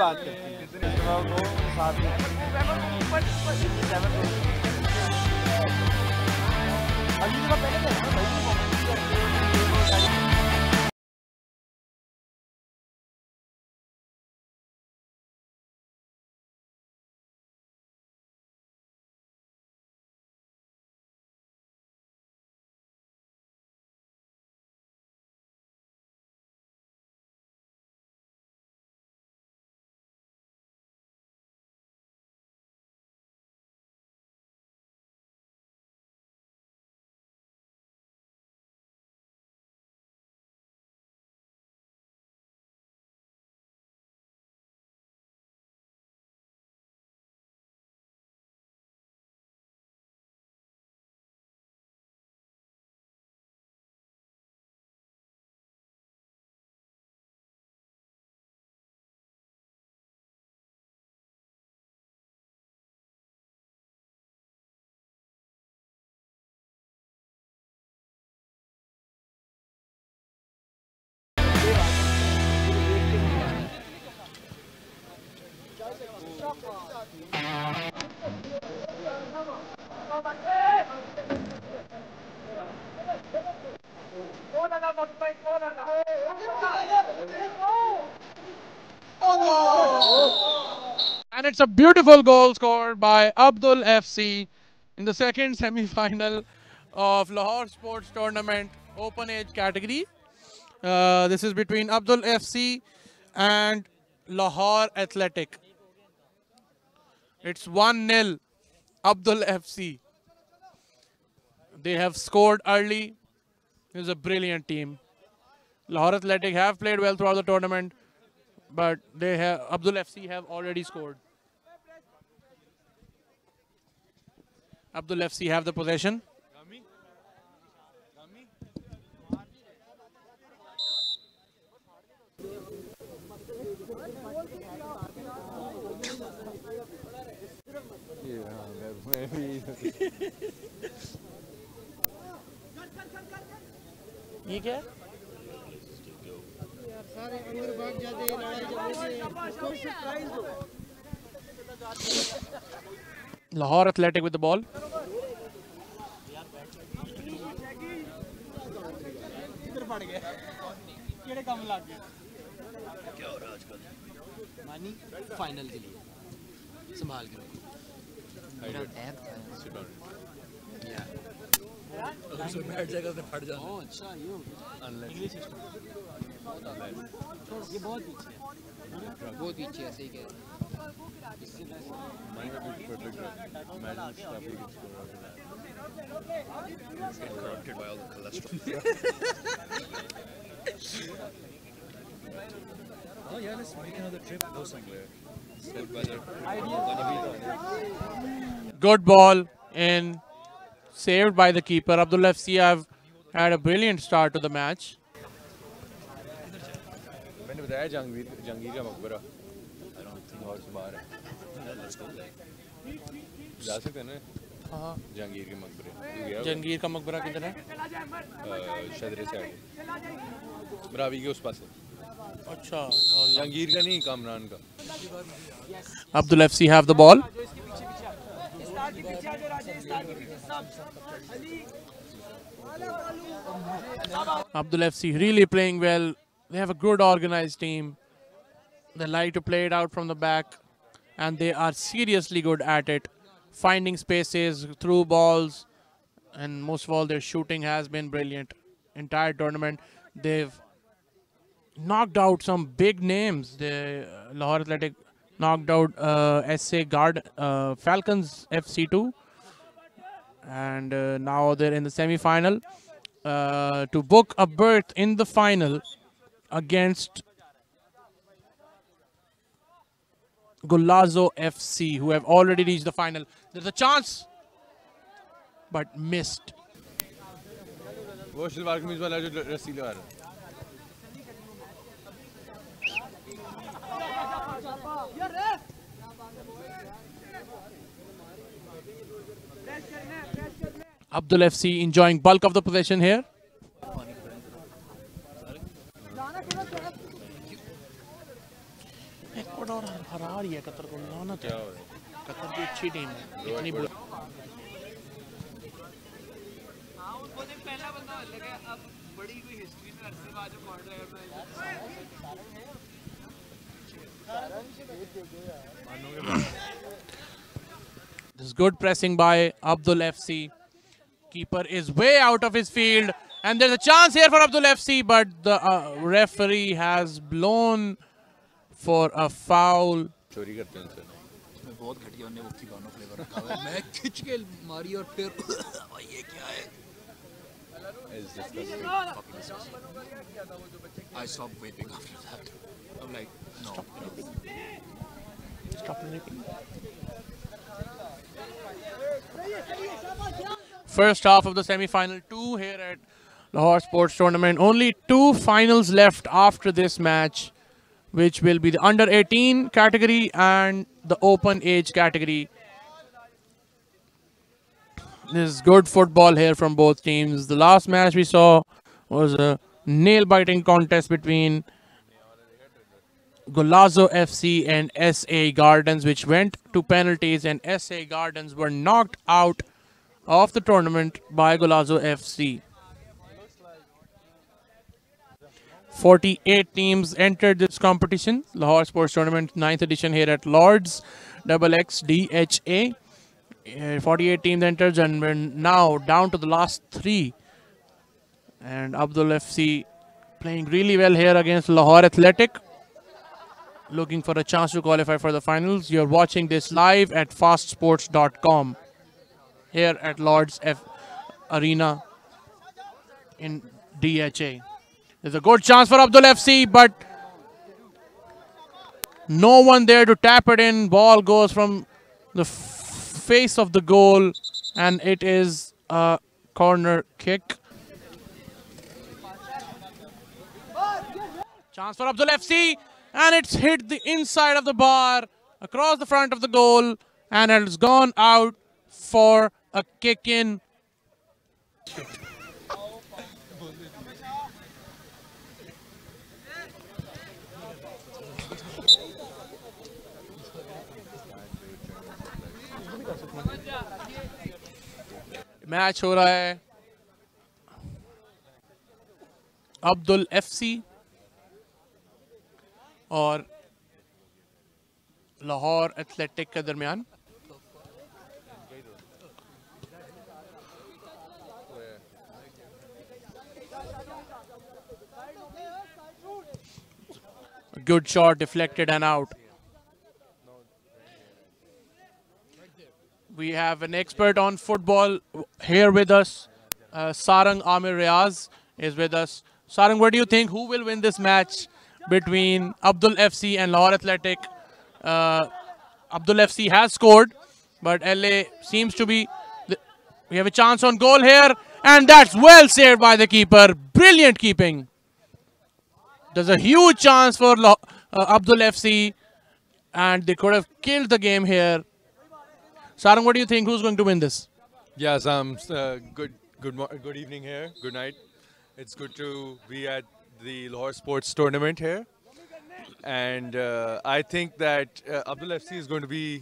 बात करती है। साथ में अभी तो पहले And it's a beautiful goal scored by Abdul FC in the second semi-final of Lahore Sports Tournament Open Age category. This is between Abdul FC and Lahore Athletic. It's 1-0 Abdul FC. They have scored early. It was a brilliant team. Lahore Athletic have played well throughout the tournament, but they have Abdul FC have already scored. Abdul FC have the possession. ये क्या है? Lahore Athletic with the ball. Final के लिए संभाल के रखो। मेरा app था अगर उसमें बैठ जाएगा तो फट जाएगा। ओह अच्छा ये इंग्लिश सिस्टम ये बहुत पीछे है, बहुत पीछे है, सही कह रहे हैं। इससे माइंड का भी परफेक्ट है। Imagine stop he gets corrupted by all the cholesterol. Oh yeah, let's make another trip, go somewhere. Good ball in, saved by the keeper. Abdul FC have had a brilliant start to the match. मैंने बताया जहांगीर का मकबरा लाहौर से बाहर है। जा सकते हैं ना? हाँ, जहांगीर के मकबरे। जहांगीर का मकबरा किधर है? शदरे साइड बरावी के उस पास है। अच्छा, जहांगीर का नहीं, कामरान का। Abdul FC have the ball. Abdul FC really playing well. They have a good organized team. They like to play it out from the back, and they are seriously good at it. Finding spaces, through balls, and most of all, their shooting has been brilliant. Entire tournament, they've knocked out some big names. The Lahore Athletic knocked out SA Guard Falcons FC2, and now they're in the semi-final to book a berth in the final against Golazo FC, who have already reached the final. There's a chance, but missed. वो शलवार कमीज वाला जो रस्सी लगा रहा है। Abdul FC enjoying bulk of the possession here. हरा रही है कतर को, लानत क्या है। हो रहा है? कतर की अच्छी टीम है, इतनी बुरी। This is good pressing by Abdul FC. Keeper is way out of his field, and there's a chance here for Abdul FC, but the referee has blown for a foul. चोरी करते हैं उनसे। इसमें बहुत घटिया ने वो खिलौना फ्लेवर रखा हुआ है। मैं खिंच के मारी और फिर ये क्या है? It's disgusting. Fucking disgusting. I stopped vaping after that. I'm like, no. Stop licking. First half of the semi-final, 2 here at Lahore Sports Tournament. Only 2 finals left after this match, which will be the under 18 category and the open age category. This is good football here from both teams. The last match we saw was a nail-biting contest between Golazo FC and SA Gardens, which went to penalties, and SA Gardens were knocked out of the tournament by Golazo FC. 48 teams entered this competition, Lahore Sports Tournament 9th edition here at Lords XXDHA. 48 teams entered, and we're now down to the last 3. And Abdul FC playing really well here against Lahore Athletic, looking for a chance to qualify for the finals. You're watching this live at fastsports.com here at Lords Arena in DHA. There's a good chance for Abdul FC, but no one there to tap it in. Ball goes from the face of the goal, and it is a corner kick. Chance for Abdul FC, and it's hit the inside of the bar across the front of the goal, and it's gone out for a kick in. Match हो रहा है Abdul FC और Lahore athletic के दरमियान। Good shot, deflected and out. We have an expert on football here with us. Sarang Amir Riaz is with us. Sarang, what do you think? Who will win this match between Abdul FC and Lahore Athletic? Abdul FC has scored, but LA seems to be... We have a chance on goal here, and that's well saved by the keeper. Brilliant keeping. There's a huge chance for Abdul FC, and they could have killed the game here. Sarang, what do you think? Who's going to win this? Yes, good evening here. Good night. It's good to be at the Lahore Sports Tournament here. And I think that Abdul FC is going to be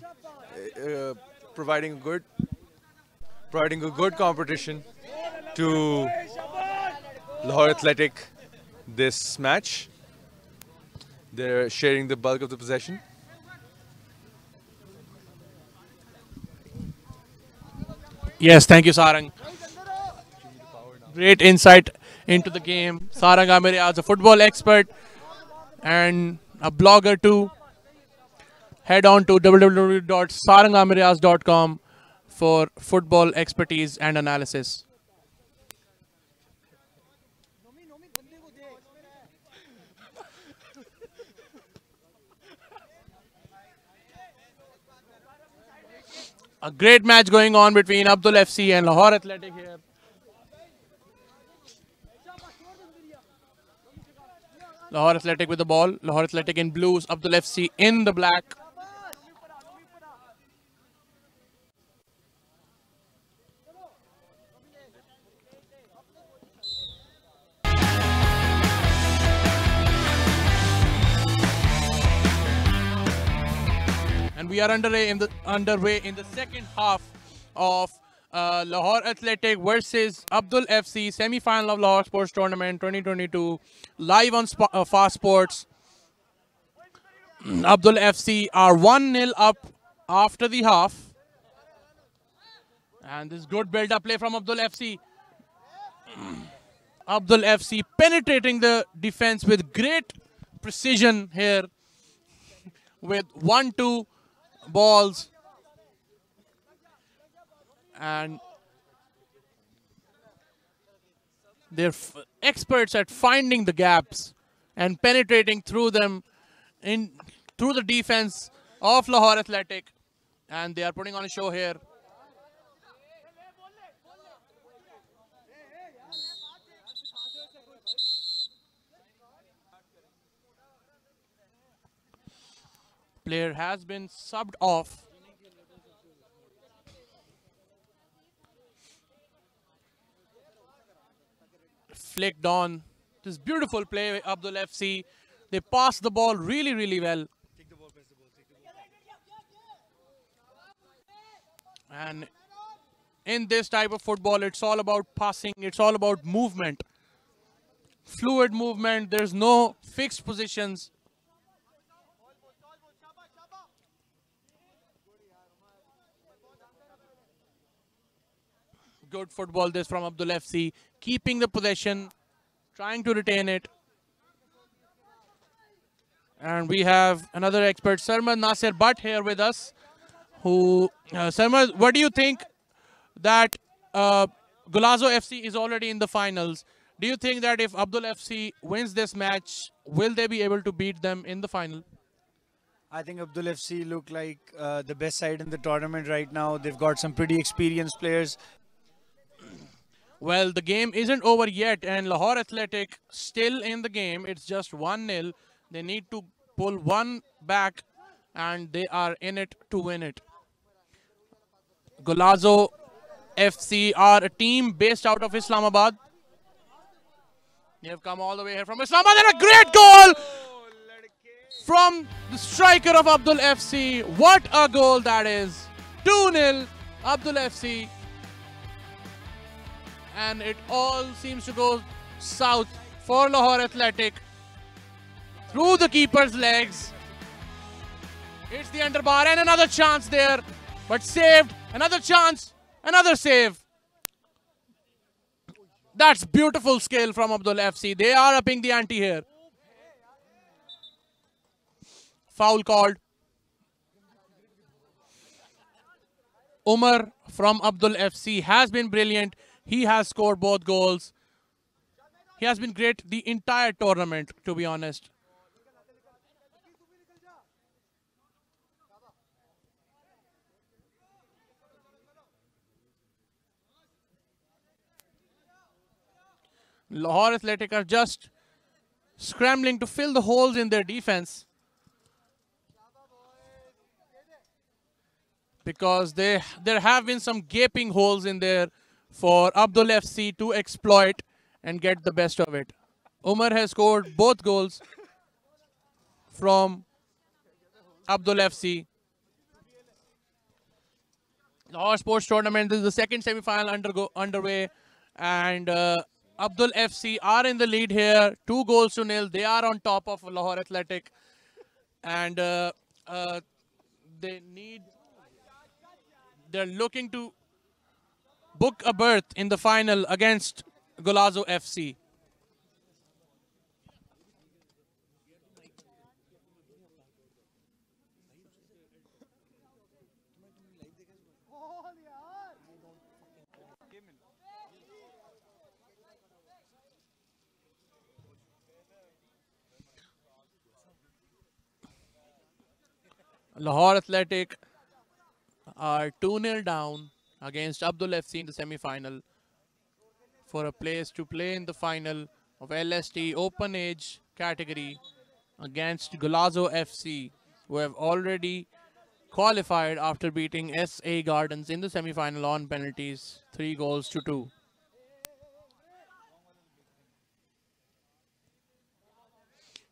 providing a good competition to Lahore Athletic this match. They're sharing the bulk of the possession. Yes, thank you, Sarang. Great insight into the game. Sarang Amir is a football expert and a blogger too. Head on to www.sarangamiriaz.com for football expertise and analysis. A great match going on between Abdul FC and Lahore Athletic here. Lahore Athletic with the ball. Lahore Athletic in blues. Abdul FC in the black. we are underway in the second half of Lahore Athletic versus Abdul FC semi-final of Lahore Sports Tournament 2022 live on Fast Sports. Abdul FC are 1-0 up after the half. And this good build-up play from Abdul FC. Abdul FC penetrating the defense with great precision here with 1-2 balls. And they're experts at finding the gaps and penetrating through them through the defense of Lahore Athletic. And they are putting on a show here. Player has been subbed off. Flicked on. This beautiful play by Abdul FC. They passed the ball really, really well. And in this type of football, it's all about passing. It's all about movement. Fluid movement. There's no fixed positions. Good football this from Abdul FC, keeping the possession, trying to retain it. And we have another expert, Sarmad Nasir Butt, here with us. Sarmad, what do you think that Golazo FC is already in the finals? Do you think that if Abdul FC wins this match, will they be able to beat them in the final? I think Abdul FC look like the best side in the tournament right now. They've got some pretty experienced players. Well, the game isn't over yet, and Lahore Athletic still in the game. It's just 1-0. They need to pull one back, and they are in it to win it. Golazo FC are a team based out of Islamabad. They have come all the way here from Islamabad, and a great goal from the striker of Abdul FC. What a goal that is. 2-0 Abdul FC. And it all seems to go south for Lahore Athletic. Through the keeper's legs. It's the underbar and another chance there. But saved. Another chance. Another save. That's beautiful skill from Abdul FC. They are upping the ante here. Foul called. Umar from Abdul FC has been brilliant. He has scored both goals. He has been great the entire tournament, to be honest. Lahore Athletic are just scrambling to fill the holes in their defense. Because there have been some gaping holes in there for Abdul FC to exploit and get the best of it. Umar has scored both goals from Abdul FC. Lahore Sports Tournament, this is the second semi-final underway, and Abdul FC are in the lead here, 2-0. They are on top of Lahore Athletic, and they're looking to book a berth in the final against Golazo FC. Lahore Athletic are 2-0 down against Abdul FC in the semi-final for a place to play in the final of LST Open Age category against Golazo FC, who have already qualified after beating SA Gardens in the semi-final on penalties, 3-2.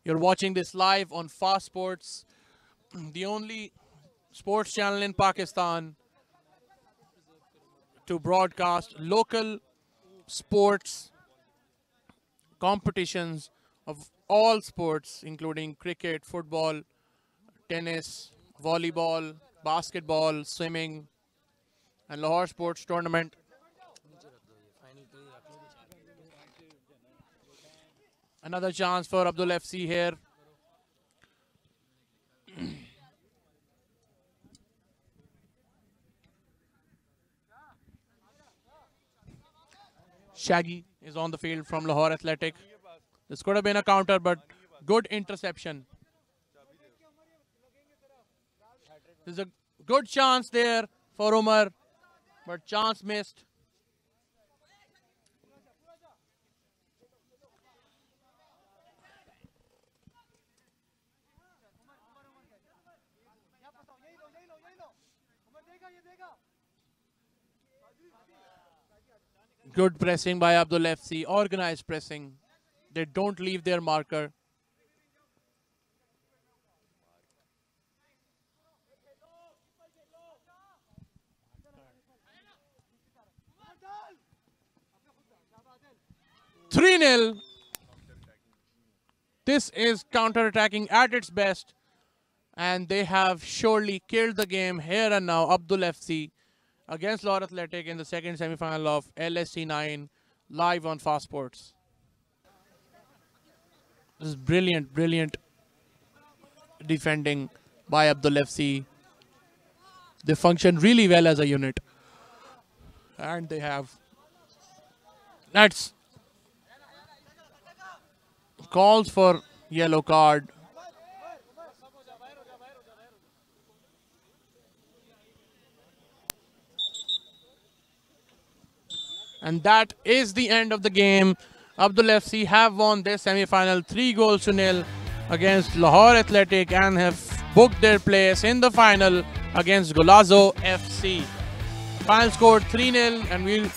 You're watching this live on Fast Sports, the only sports channel in Pakistan to broadcast local sports competitions of all sports, including cricket, football, tennis, volleyball, basketball, swimming, and Lahore Sports Tournament. Another chance for Abdul FC here. Shaggy is on the field from Lahore Athletic. This could have been a counter, but good interception. There's a good chance there for Umar, but chance missed. Good pressing by Abdul FC, organized pressing. They don't leave their marker. (3-0). This is counter-attacking at its best, and they have surely killed the game here and now. Abdul FC against Lahore Athletic in the second semi-final of LSC 9 live on Fast Sports. This is brilliant, brilliant defending by Abdul FC. They function really well as a unit. And they have... That's calls for yellow card. And that is the end of the game. Abdul FC have won their semi-final 3-0 against Lahore Athletic and have booked their place in the final against Golazo FC. Final score 3-0, and we'll